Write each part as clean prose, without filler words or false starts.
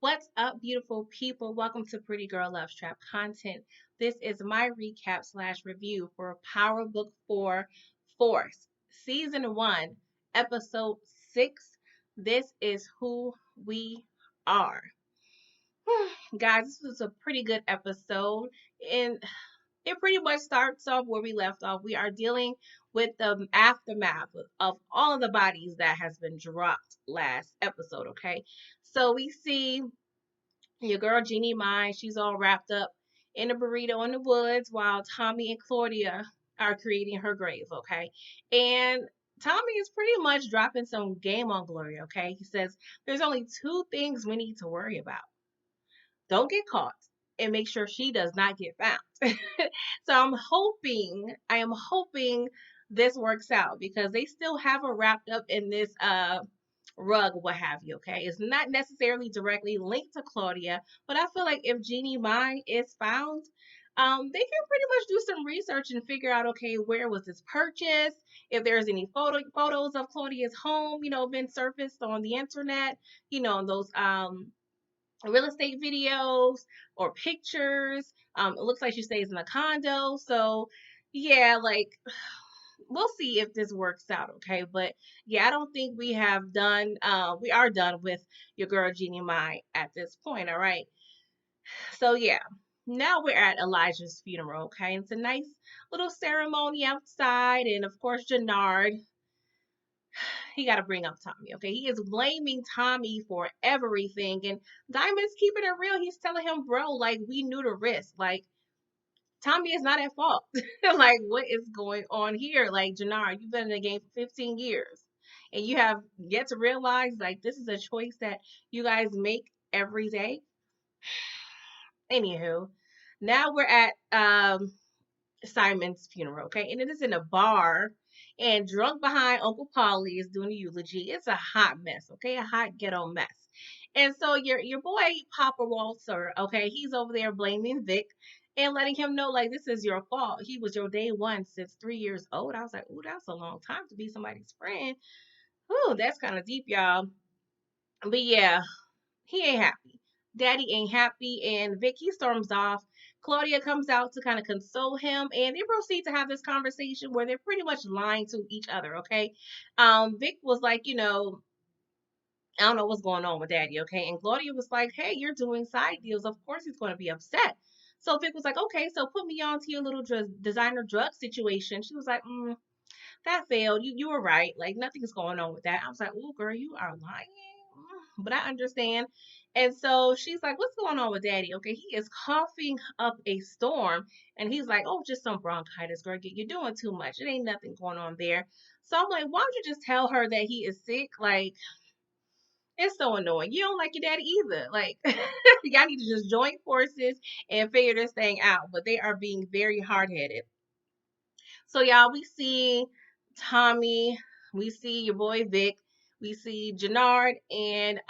What's up, beautiful people? Welcome to Pretty Girl Love Trap content. This is my recap slash review for Power Book 4 Force, Season 1, Episode 6. This is who we are. Guys, this was a pretty good episode, and it pretty much starts off where we left off. We are dealing with the aftermath of all of the bodies that has been dropped last episode, okay? So we see your girl Jeannie Mai, she's all wrapped up in a burrito in the woods while Tommy and Claudia are creating her grave, okay? And Tommy is pretty much dropping some game on Gloria, okay? He says there's only two things we need to worry about. Don't get caught and make sure she does not get found. So I am hoping this works out because they still have her wrapped up in this rug, what have you, okay? It's not necessarily directly linked to Claudia, but I feel like if Jeannie Mai is found, they can pretty much do some research and figure out, okay, where was this purchased? If there's any photos of Claudia's home, been surfaced on the internet, those real estate videos or pictures. It looks like she stays in a condo, so yeah, like we'll see if this works out, okay? But yeah, I don't think we are done with your girl Jeannie Mai at this point, all right? So yeah, now we're at Elijah's funeral, okay? It's a nice little ceremony outside, and of course, Jannard, he got to bring up Tommy, okay? He is blaming Tommy for everything, and Diamond's keeping it real. He's telling him, bro, like, we knew the risk. Like, Tommy is not at fault. Like, what is going on here? Like, Jannard, you've been in the game for 15 years and you have yet to realize, like, this is a choice that you guys make every day. Anywho, now we're at Simon's funeral, okay? And it is in a bar, and drunk behind Uncle Polly is doing a eulogy. It's a hot mess, okay? A hot ghetto mess. And so your boy Papa Walter, okay, he's over there blaming Vic and letting him know like this is your fault. He was your day one since 3 years old. I was like, ooh, that's a long time to be somebody's friend. Ooh, that's kind of deep, y'all. But yeah, he ain't happy. Daddy ain't happy, and Vicky storms off. Claudia comes out to kind of console him, and they proceed to have this conversation where they're pretty much lying to each other. Okay, Vic was like, I don't know what's going on with Daddy. Okay, and Claudia was like, hey, you're doing side deals. Of course he's going to be upset. So Vic was like, okay, so put me on to your little designer drug situation. She was like, that failed. You were right. Like nothing's going on with that. I was like, oh girl, you are lying. But I understand. And so she's like, what's going on with Daddy? Okay, he is coughing up a storm. And he's like, oh, just some bronchitis, girl. You're doing too much. It ain't nothing going on there. So I'm like, why don't you just tell her that he is sick? Like, it's so annoying. You don't like your daddy either. Like, y'all need to just join forces and figure this thing out. But they are being very hard headed. So y'all, we see Tommy, we see your boy Vic, we see Jannard, and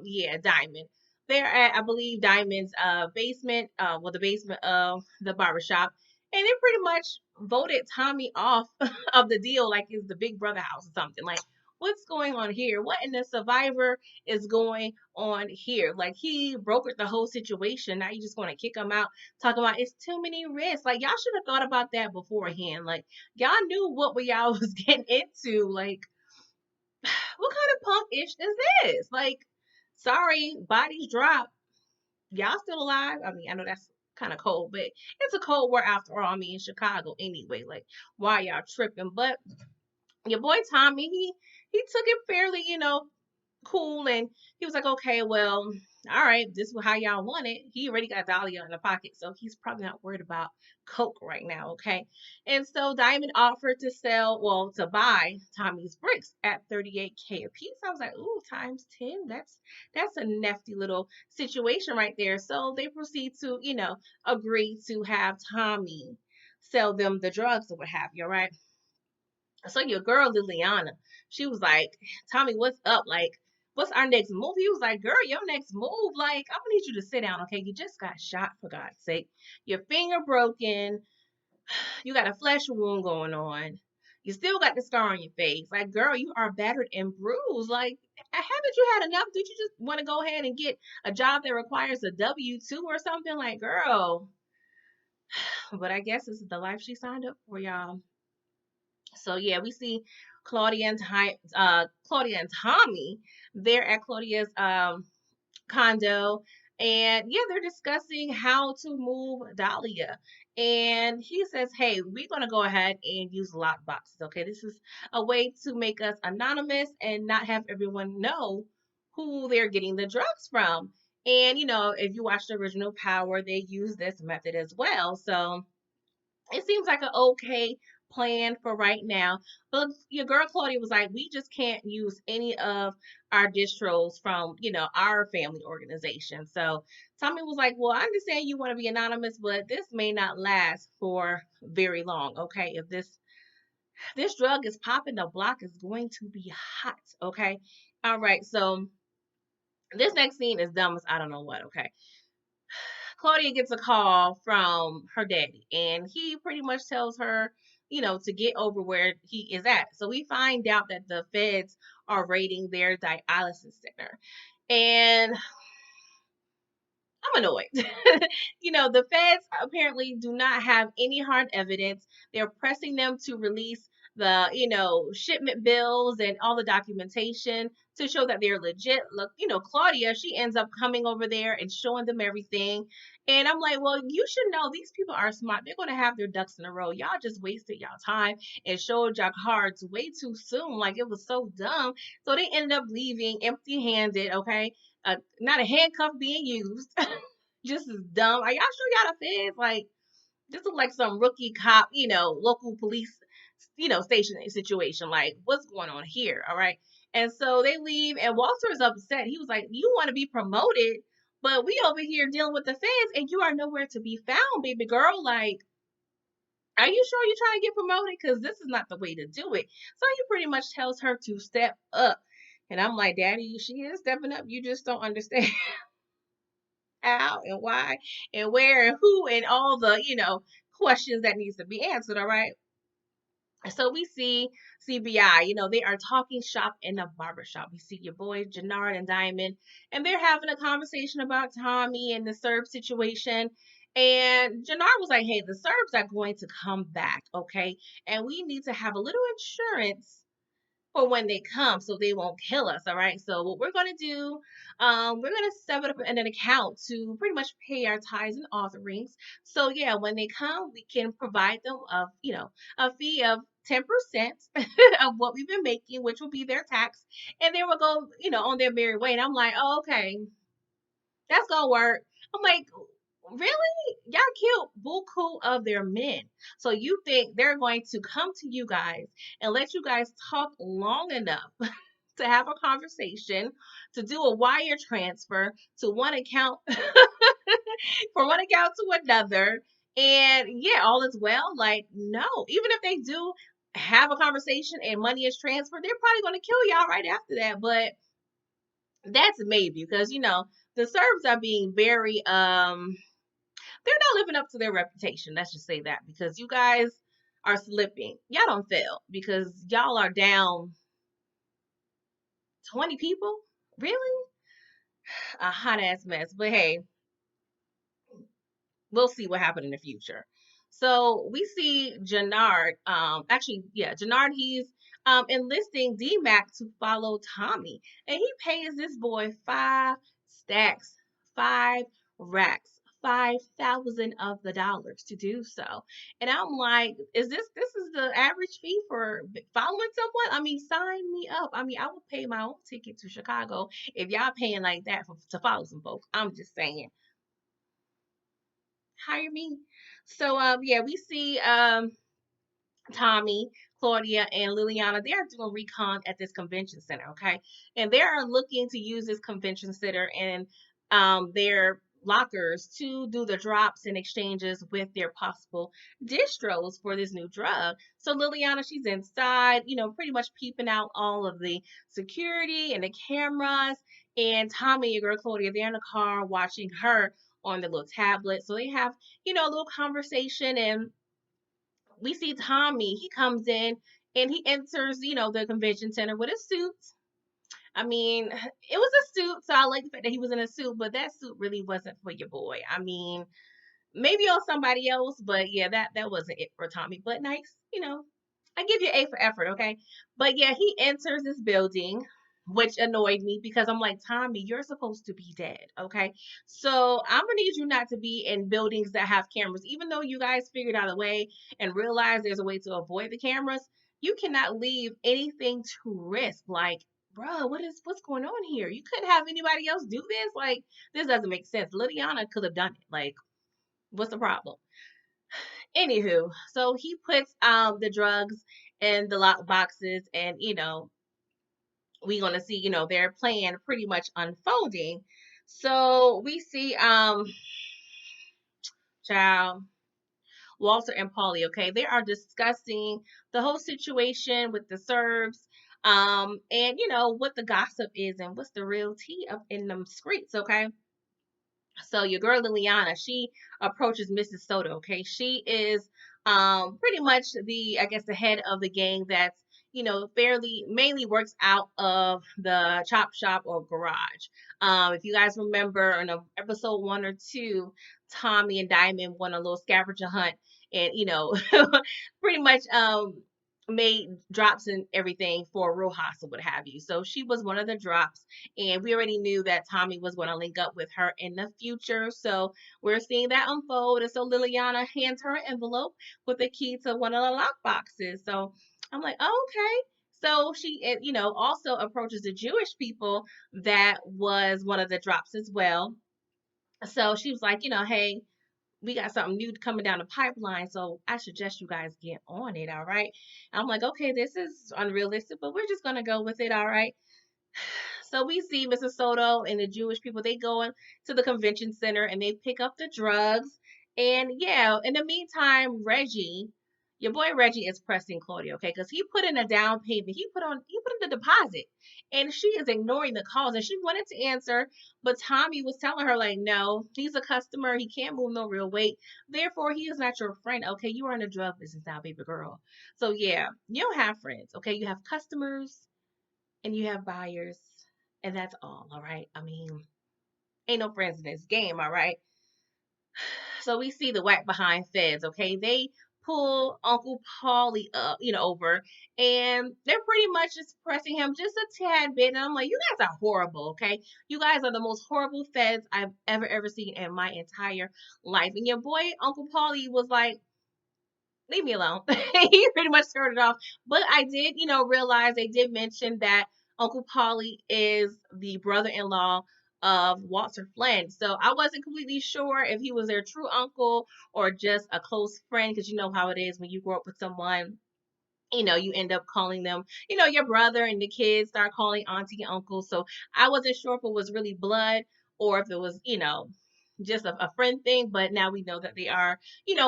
yeah, Diamond. They're at, I believe, Diamond's basement, the basement of the barbershop, and they pretty much voted Tommy off of the deal like it's the Big Brother house or something. Like, what's going on here? What in the Survivor is going on here? Like he brokered the whole situation. Now you just want to kick him out, talking about it's too many risks. Like y'all should have thought about that beforehand. Like y'all knew what y'all was getting into. Like, what kind of punk ish is this? Like, sorry, bodies drop. Y'all still alive? I mean, I know that's kind of cold, but it's a cold war after all. I mean, in Chicago anyway. Like, why y'all tripping? But your boy Tommy, he took it fairly, cool, and he was like, okay, well, all right, this is how y'all want it. He already got Dahlia in the pocket, so he's probably not worried about Coke right now, okay? And so Diamond offered to to buy Tommy's bricks at 38K a piece. I was like, ooh, times 10, that's a nifty little situation right there. So they proceed to, agree to have Tommy sell them the drugs or what have you, right? So your girl Liliana, she was like, Tommy, what's up? Like, what's our next move? He was like, girl, your next move, like, I'm gonna need you to sit down, okay? You just got shot, for God's sake. Your finger broken, you got a flesh wound going on. You still got the scar on your face. Like, girl, you are battered and bruised. Like, haven't you had enough? Did you just want to go ahead and get a job that requires a W-2 or something? Like, girl. But I guess this is the life she signed up for, y'all. So yeah, we see Claudia and Tommy. They're at Claudia's condo, and yeah, they're discussing how to move Dahlia. And he says, "Hey, we're gonna go ahead and use lock boxes. Okay, this is a way to make us anonymous and not have everyone know who they're getting the drugs from." And if you watch the original Power, they use this method as well. So it seems like an okay plan for right now. But your girl Claudia was like, we just can't use any of our distros from, our family organization. So Tommy was like, well, I understand you want to be anonymous, but this may not last for very long. Okay. If this drug is popping, the block is going to be hot. Okay. All right. So this next scene is dumb as I don't know what. Okay. Claudia gets a call from her daddy, and he pretty much tells her, to get over where he is at. So we find out that the feds are raiding their dialysis center. And I'm annoyed. The feds apparently do not have any hard evidence. They're pressing them to release the, shipment bills and all the documentation to show that they're legit. Look, Claudia, she ends up coming over there and showing them everything. And I'm like, well, you should know these people are smart. They're going to have their ducks in a row. Y'all just wasted y'all time and showed y'all cards way too soon. Like, it was so dumb. So they ended up leaving empty handed, okay? Not a handcuff being used. Just as dumb. Are y'all sure y'all the feds? Like, this is like some rookie cop, local police, station situation. Like, what's going on here? All right. And so they leave, and Walter is upset. He was like, you want to be promoted, but we over here dealing with the feds, and you are nowhere to be found, baby girl. Like, are you sure you're trying to get promoted? Because this is not the way to do it. So he pretty much tells her to step up. And I'm like, Daddy, she is stepping up. You just don't understand how and why and where and who and all the, questions that needs to be answered. All right. So we see CBI, they are talking shop in a barber shop. We see your boys, Jannard and Diamond, and they're having a conversation about Tommy and the Serb situation. And Jannard was like, hey, the Serbs are going to come back, okay? And we need to have a little insurance for when they come so they won't kill us. All right. So what we're gonna do, we're gonna set up an account to pretty much pay our tithes and offerings. So yeah, when they come, we can provide them a fee of 10% of what we've been making, which will be their tax, and they will go, on their merry way. And I'm like, oh, okay, that's gonna work. I'm like, really? Y'all killed buku of their men. So you think they're going to come to you guys and let you guys talk long enough to have a conversation, to do a wire transfer to one account from one account to another, and yeah, all is well? Like, no. Even if they do have a conversation and money is transferred, they're probably going to kill y'all right after that. But that's maybe because the Serbs are being very they're not living up to their reputation. Let's just say that because you guys are slipping. Y'all don't fail because y'all are down 20 people. Really? A hot ass mess. But hey, we'll see what happened in the future. So we see Jannard, actually, yeah, Jannard, he's enlisting D-Mac to follow Tommy. And he pays this boy 5 stacks, 5 racks, 5,000 of the dollars to do so. And I'm like, this is the average fee for following someone? I mean, sign me up. I mean, I would pay my own ticket to Chicago if y'all paying like that to follow some folks. I'm just saying, hire me. So yeah, we see Tommy, Claudia, and Liliana. They are doing recon at this convention center, okay? And they are looking to use this convention center and their lockers to do the drops and exchanges with their possible distros for this new drug. So Liliana, she's inside, pretty much peeping out all of the security and the cameras. And Tommy, your girl Claudia, they're in the car watching her on the little tablet. So they have, a little conversation, and we see Tommy. He comes in and he enters, the convention center with a suit. I mean, it was a suit, so I like the fact that he was in a suit, but that suit really wasn't for your boy. I mean, maybe on somebody else, but yeah, that wasn't it for Tommy. But nice, I give you A for effort, okay? But yeah, he enters this building, which annoyed me because I'm like, Tommy, you're supposed to be dead, okay? So I'm gonna need you not to be in buildings that have cameras, even though you guys figured out a way and realized there's a way to avoid the cameras. You cannot leave anything to risk, like. Bro, what's going on here? You couldn't have anybody else do this. Like, this doesn't make sense. Liliana could have done it. Like, what's the problem? Anywho, so he puts the drugs in the lock boxes, and we gonna see their plan pretty much unfolding. So we see child Walter and Polly. Okay, they are discussing the whole situation with the Serbs. And what the gossip is and what's the real tea up in them streets. Okay, so your girl Liliana, she approaches Mrs. Soto. Okay, she is pretty much the, I guess, the head of the gang that's fairly mainly works out of the chop shop or garage. If you guys remember in episode 1 or 2, Tommy and Diamond went on a little scavenger hunt, and pretty much made drops and everything for Rojas or what have you. So she was one of the drops, and we already knew that Tommy was going to link up with her in the future. So we're seeing that unfold. And so Liliana hands her an envelope with a key to one of the lock boxes. So I'm like, oh, okay. So she, also approaches the Jewish people that was one of the drops as well. So she was like, hey, we got something new coming down the pipeline, so I suggest you guys get on it, all right? I'm like, okay, this is unrealistic, but we're just gonna go with it, all right? So we see Mrs. Soto and the Jewish people, they go to the convention center and they pick up the drugs. And yeah, in the meantime, Reggie, your boy Reggie is pressing Claudia, okay? Because he put in a down payment. He put in the deposit. And she is ignoring the calls. And she wanted to answer, but Tommy was telling her, like, no, he's a customer. He can't move no real weight. Therefore, he is not your friend. Okay, you are in the drug business now, baby girl. So yeah, you don't have friends, okay? You have customers and you have buyers, and that's all right? I mean, ain't no friends in this game, all right? So we see the whack behind feds, okay? They pull Uncle Paulie up, over, and they're pretty much just pressing him just a tad bit. And I'm like, you guys are horrible, okay? You guys are the most horrible feds I've ever seen in my entire life. And your boy, Uncle Paulie, was like, leave me alone. He pretty much skirted off. But I did, realize they did mention that Uncle Polly is the brother-in-law of Walter Flynn. So I wasn't completely sure if he was their true uncle or just a close friend, because you know how it is when you grow up with someone, you end up calling them, your brother, and the kids start calling auntie and uncle. So I wasn't sure if it was really blood or if it was, just a friend thing. But now we know that they are,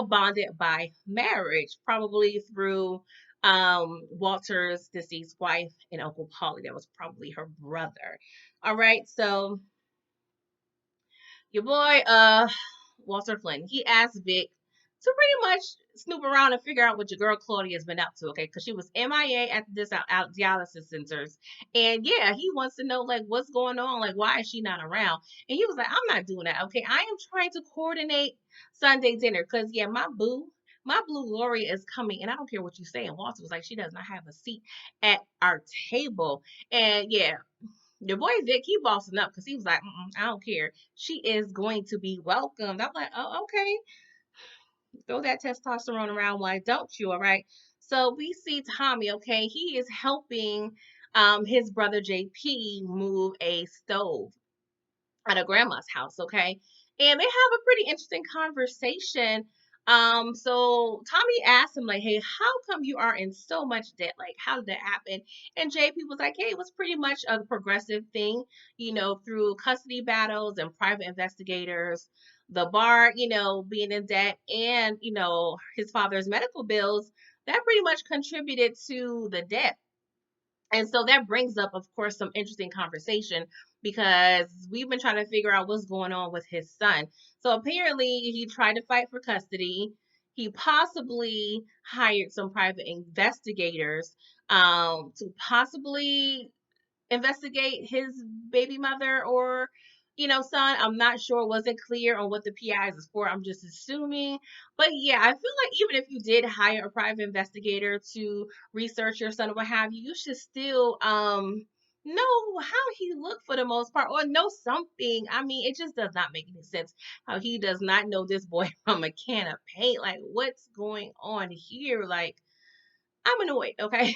bonded by marriage, probably through Walter's deceased wife and Uncle Polly. That was probably her brother. All right. So your boy, Walter Flynn, he asked Vic to pretty much snoop around and figure out what your girl Claudia's been up to, okay? Because she was MIA at this out dialysis centers. And yeah, he wants to know, like, what's going on? Like, why is she not around? And he was like, I'm not doing that, okay? I am trying to coordinate Sunday dinner because, yeah, my blue Gloria is coming, and I don't care what you say. And Walter was like, she does not have a seat at our table. And yeah, your boy Vic, he bossing up because he was like, I don't care. She is going to be welcomed. I'm like, oh, okay. Throw that testosterone around. Why don't you? All right. So we see Tommy, okay. He is helping his brother JP move a stove at a grandma's house, okay? And they have a pretty interesting conversation So Tommy asked him, like, hey, how come you are in so much debt? Like, how did that happen? And JP was like, hey, it was pretty much a progressive thing, through custody battles and private investigators, the bar, being in debt, and, his father's medical bills, that pretty much contributed to the debt. And so that brings up, of course, some interesting conversation because we've been trying to figure out what's going on with his son. So apparently, he tried to fight for custody. He possibly hired some private investigators to possibly investigate his baby mother or son. I'm not sure, wasn't clear on what the PIs is for. I'm just assuming. But yeah, I feel like even if you did hire a private investigator to research your son or what have you, you should still know how he looked for the most part, or know something. I mean, it just does not make any sense how he does not know this boy from a can of paint. Like, what's going on here? Like, I'm annoyed, okay?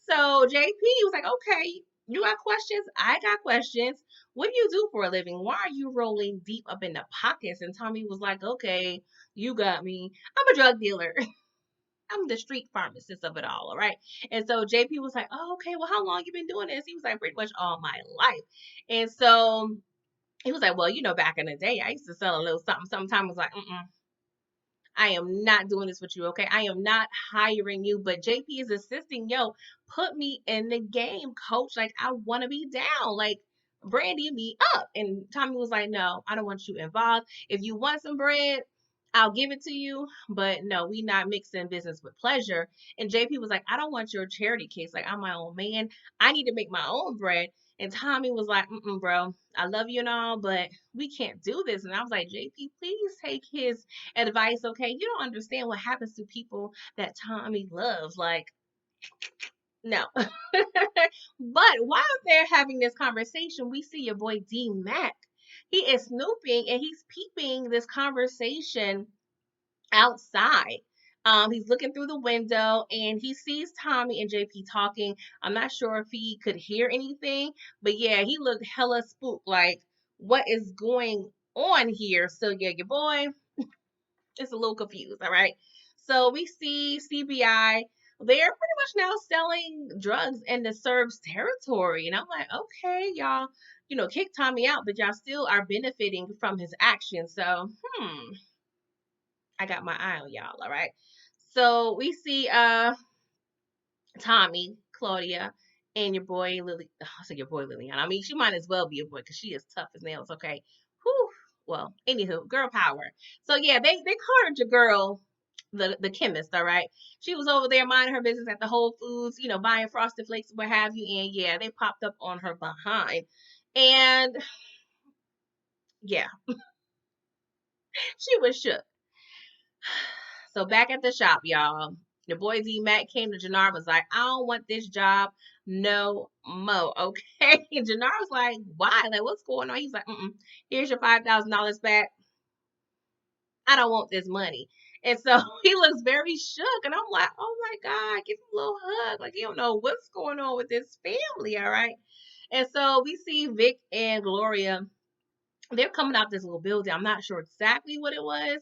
So JP was like, okay, you got questions? I got questions. What do you do for a living? Why are you rolling deep up in the pockets? And Tommy was like, okay, you got me. I'm a drug dealer. I'm the street pharmacist of it all right? And so JP was like, oh, okay, well, how long you been doing this? He was like, pretty much all my life. And so he was like, well, back in the day, I used to sell a little something. Sometimes I was like, I am not doing this with you, okay? I am not hiring you, but JP is assisting. Yo, put me in the game, coach. Like, I want to be down. Like, Brandy me up. And Tommy was like, no, I don't want you involved. If you want some bread, I'll give it to you. But no, we not mixing business with pleasure. And JP was like, I don't want your charity case. Like, I'm my own man. I need to make my own bread. And Tommy was like, bro, I love you and all, but we can't do this. And I was like, JP, please take his advice, okay? You don't understand what happens to people that Tommy loves. Like, no. But while they're having this conversation, we see your boy D Mac. He is snooping and he's peeping this conversation outside. He's looking through the window and he sees Tommy and JP talking. I'm not sure if he could hear anything, but yeah, he looked hella spooked. Like, what is going on here? So yeah, your boy just a little confused, all right? So we see CBI, they're pretty much now selling drugs in the Serbs territory. And I'm like, okay, y'all, kick Tommy out, but y'all still are benefiting from his actions. So, I got my eye on y'all, all right? So we see Tommy, Claudia, and your boy Lily. I say your boy Lillian. I mean, she might as well be a boy because she is tough as nails. Okay. Whew. Well, anywho, girl power. So yeah, they carded your girl, the chemist. All right. She was over there minding her business at the Whole Foods, buying Frosted Flakes, what have you. And yeah, they popped up on her behind, and yeah, she was shook. So back at the shop, y'all, the boy D Mac came to Jannar, was like, I don't want this job no more. Okay. And Jannar was like, why? Like, what's going on? He's like, here's your $5,000 back. I don't want this money. And so he looks very shook. And I'm like, oh my God, give him a little hug. Like, you don't know what's going on with this family. All right. And so we see Vic and Gloria, they're coming out this little building. I'm not sure exactly what it was.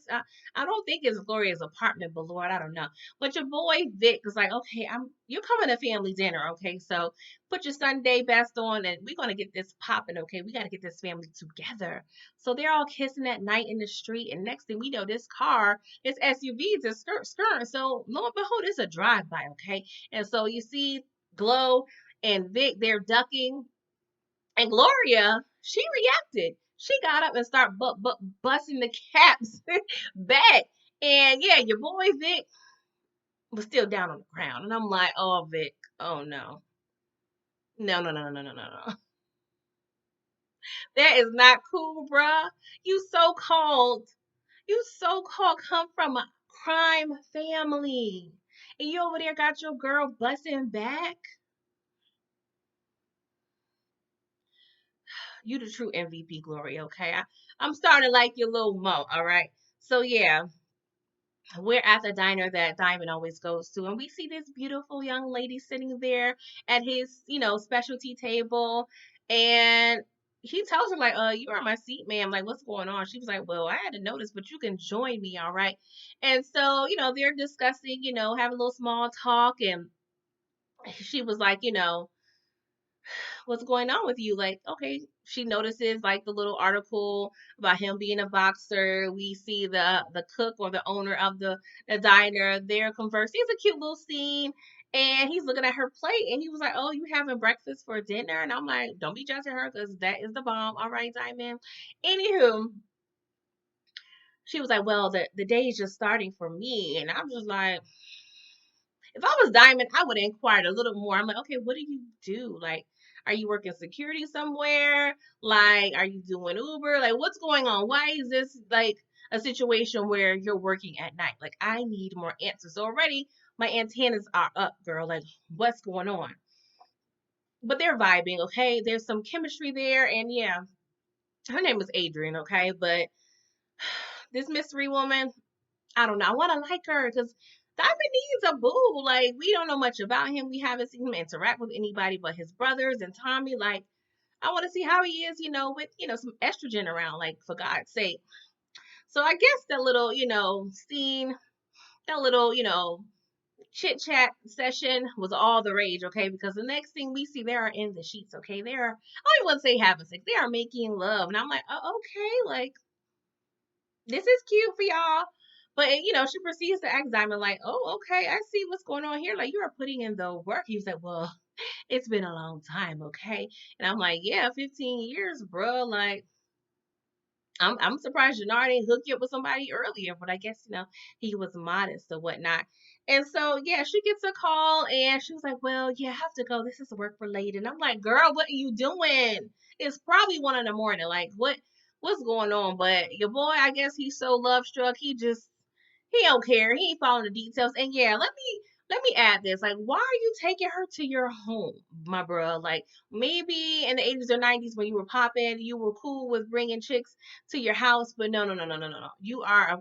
I don't think it's Gloria's apartment, but Lord, I don't know. But your boy Vic was like, okay, you're coming to family dinner, okay? So put your Sunday best on, and we're gonna get this popping, okay? We gotta get this family together. So they're all kissing at night in the street, and next thing we know, this car, this SUV is just skirting. So lo and behold, it's a drive-by, okay? And so you see Glow and Vic, they're ducking, and Gloria, she reacted. She got up and started busting the caps back. And yeah, your boy Vic was still down on the ground. And I'm like, oh, Vic, oh no. No, no, no, no, no, no, no. That is not cool, bruh. You so called come from a crime family. And you over there got your girl busting back. You the true MVP, Glory, okay? I'm starting to like your little mo, all right? So yeah, we're at the diner that Diamond always goes to, and we see this beautiful young lady sitting there at his, specialty table. And he tells her like, you are my seat, ma'am. Like, what's going on? She was like, well, I had to notice, but you can join me, all right? And so, they're discussing, having a little small talk, and she was like, what's going on with you? Like, okay, she notices like the little article about him being a boxer. We see the cook or the owner of the diner. They're conversing. It's a cute little scene. And he's looking at her plate and he was like, oh, you having breakfast for dinner? And I'm like, don't be judging her because that is the bomb. All right, Diamond. Anywho, she was like, well, the day is just starting for me. And I'm just like, if I was Diamond, I would have inquired a little more. I'm like, okay, what do you do? Like, are you working security somewhere? Like, are you doing Uber? Like, what's going on? Why is this like a situation where you're working at night? Like, I need more answers. So already my antennas are up, girl. Like, what's going on? But they're vibing, okay? There's some chemistry there, and yeah, her name was Adrian, okay? But this mystery woman, I don't know. I want to like her because Diamond needs a boo. Like, we don't know much about him. We haven't seen him interact with anybody but his brothers and Tommy. Like, I want to see how he is, with, some estrogen around, like, for God's sake. So I guess that little, scene, that little, chit chat session was all the rage, okay? Because the next thing we see, they are in the sheets, okay? They are, I don't even want to say having sex. They are making love. And I'm like, oh, okay, like, this is cute for y'all. But she proceeds to ask Diamond like, oh, okay, I see what's going on here. Like, you are putting in the work. He was like, well, it's been a long time, okay? And I'm like, yeah, 15 years, bro. Like, I'm surprised Jannard didn't hook you up with somebody earlier, but I guess he was modest or whatnot. And so yeah, she gets a call and she was like, "Well, yeah, I have to go. This is work related." And I'm like, "Girl, what are you doing? It's probably 1 in the morning. Like, what's going on?" But your boy, I guess he's so love struck, he don't care. He ain't following the details. And yeah, let me add this. Like, why are you taking her to your home, my bro? Like, maybe in the 80s or 90s when you were popping, you were cool with bringing chicks to your house, but no, no, no, no, no, no, no. You are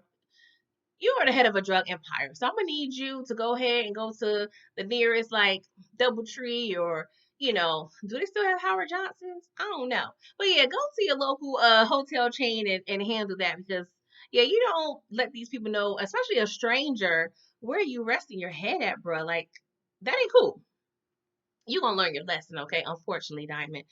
the head of a drug empire. So I'm gonna need you to go ahead and go to the nearest like DoubleTree or do they still have Howard Johnson's? I don't know. But yeah, go to your local hotel chain and handle that because yeah, you don't let these people know, especially a stranger, where you resting your head at, bro. Like that ain't cool. You gonna learn your lesson, okay? Unfortunately, Diamond.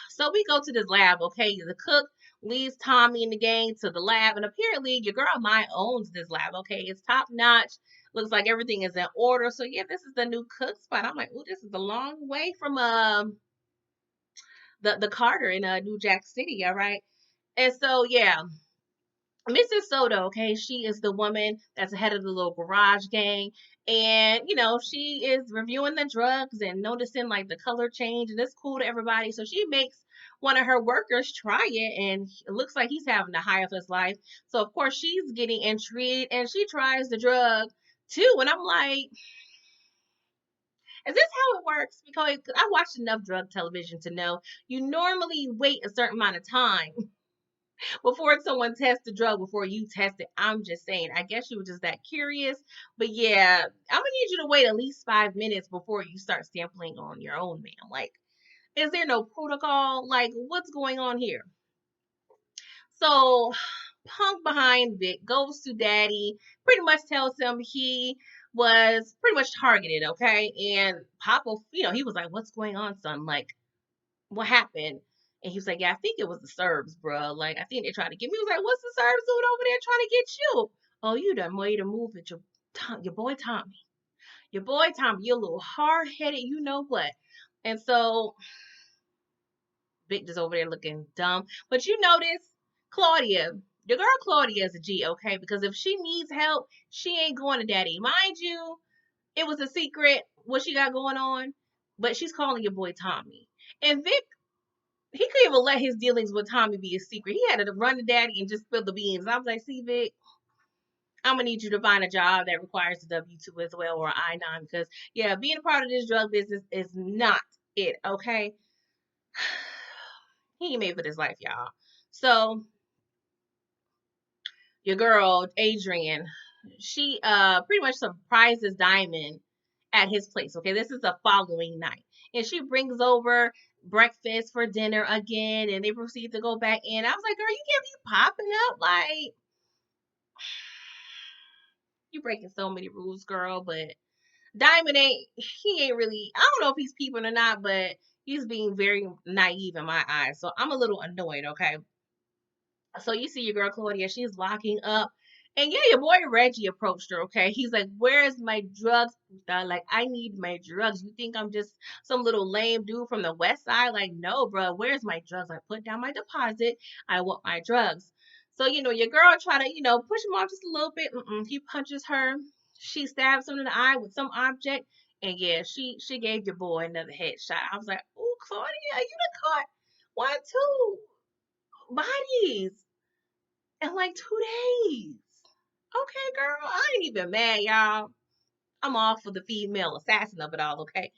So we go to this lab, okay? The cook leads Tommy and the gang to the lab, and apparently your girl Mai owns this lab, okay? It's top notch. Looks like everything is in order. So yeah, this is the new cook spot. I'm like, oh, this is a long way from the Carter in New Jack City, all right? And so yeah, Mrs. Soto, okay, she is the woman that's the head of the little garage gang. And, she is reviewing the drugs and noticing like the color change, and it's cool to everybody. So she makes one of her workers try it, and it looks like he's having the high of his life. So, of course, she's getting intrigued and she tries the drug too. And I'm like, is this how it works? Because I watched enough drug television to know you normally wait a certain amount of time before someone tests the drug before you test it. I'm just saying. I guess you were just that curious. But yeah, I'm gonna need you to wait at least 5 minutes before you start sampling on your own, man. Like, is there no protocol? Like, what's going on here? So Punk behind Vic goes to Daddy, pretty much tells him he was pretty much targeted, okay? And Papa, he was like, what's going on, son? Like, what happened? And he was like, yeah, I think it was the Serbs, bro. Like, I think they're trying to get me. He was like, what's the Serbs doing over there trying to get you? Oh, you done made a move with your boy Tommy. Your boy Tommy, you're a little hard headed, you know what? And so Vic just over there looking dumb. But you notice Claudia, your girl Claudia is a G, okay? Because if she needs help, she ain't going to daddy. Mind you, it was a secret what she got going on, but she's calling your boy Tommy. And Vic, he couldn't even let his dealings with Tommy be a secret. He had to run to daddy and just spill the beans. I was like, see, Vic, I'm gonna need you to find a job that requires a W-2 as well or I-9 because yeah, being a part of this drug business is not it, okay? He ain't made for this life, y'all. So your girl Adrian, she pretty much surprises Diamond at his place. Okay, this is the following night, and she brings over breakfast for dinner again, and they proceed to go back in. I was like, girl, you can't be popping up like you breaking so many rules, girl. But Diamond he ain't really, I don't know if he's peeping or not, but he's being very naive in my eyes. So I'm a little annoyed, okay? So you see your girl Claudia, she's locking up. And yeah, your boy Reggie approached her, okay? He's like, where's my drugs? Like, I need my drugs. You think I'm just some little lame dude from the west side? Like, no, bro, where's my drugs? I put down my deposit. I want my drugs. So, your girl try to, push him off just a little bit. He punches her. She stabs him in the eye with some object. And yeah, she gave your boy another headshot. I was like, oh, Claudia, you done caught 1, 2 bodies in like 2 days. Okay, girl, I ain't even mad, y'all. I'm all for the female assassin of it all, okay?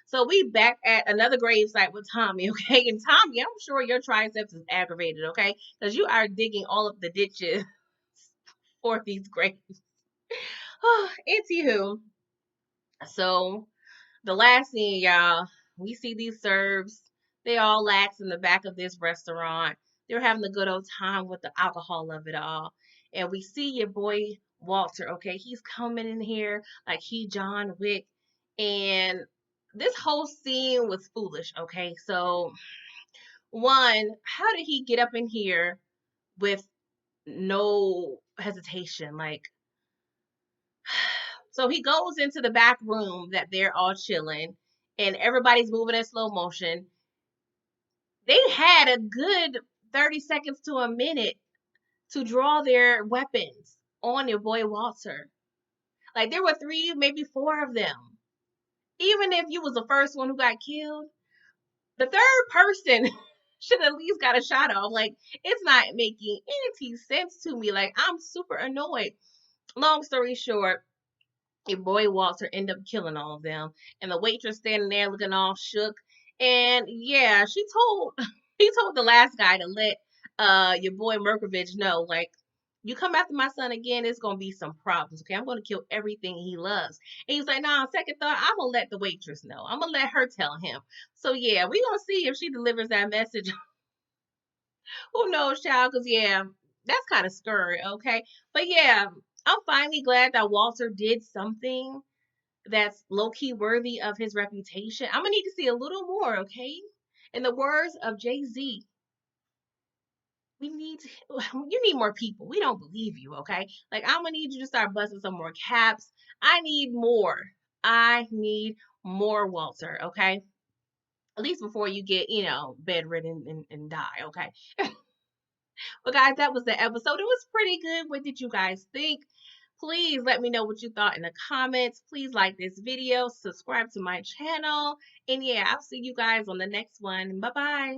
So we back at another gravesite with Tommy, okay? And Tommy, I'm sure your triceps is aggravated, okay? Because you are digging all of the ditches for these graves. Anywho, so the last scene, y'all, we see these Serbs. They all lax in the back of this restaurant. They're having a good old time with the alcohol of it all. And we see your boy Walter, okay? He's coming in here like he John Wick. And this whole scene was foolish, okay? So, one, how did he get up in here with no hesitation? Like, so he goes into the back room that they're all chilling and everybody's moving in slow motion. They had a good 30 seconds to a minute to draw their weapons on your boy Walter. Like there were 3, maybe 4 of them. Even if you was the first one who got killed, the third person should at least got a shot off. Like it's not making any sense to me. Like I'm super annoyed. Long story short, your boy Walter ended up killing all of them. And the waitress standing there looking all shook. And yeah, she told he told the last guy to let your boy Merkovich know, like, you come after my son again, it's gonna be some problems. Okay, I'm gonna kill everything he loves. And he's like, nah, second thought, I'm gonna let the waitress know. I'm gonna let her tell him. So yeah, we gonna see if she delivers that message. Who knows, child? Cause yeah, that's kind of scary, okay? But yeah, I'm finally glad that Walter did something that's low key worthy of his reputation. I'm gonna need to see a little more, okay? In the words of Jay Z, we need you need more people. We don't believe you, okay? Like I'm gonna need you to start busting some more caps. I need more. I need more, Walter, okay? At least before you get, bedridden and die, okay? But guys, that was the episode. It was pretty good. What did you guys think? Please let me know what you thought in the comments. Please like this video, subscribe to my channel. And yeah, I'll see you guys on the next one. Bye-bye.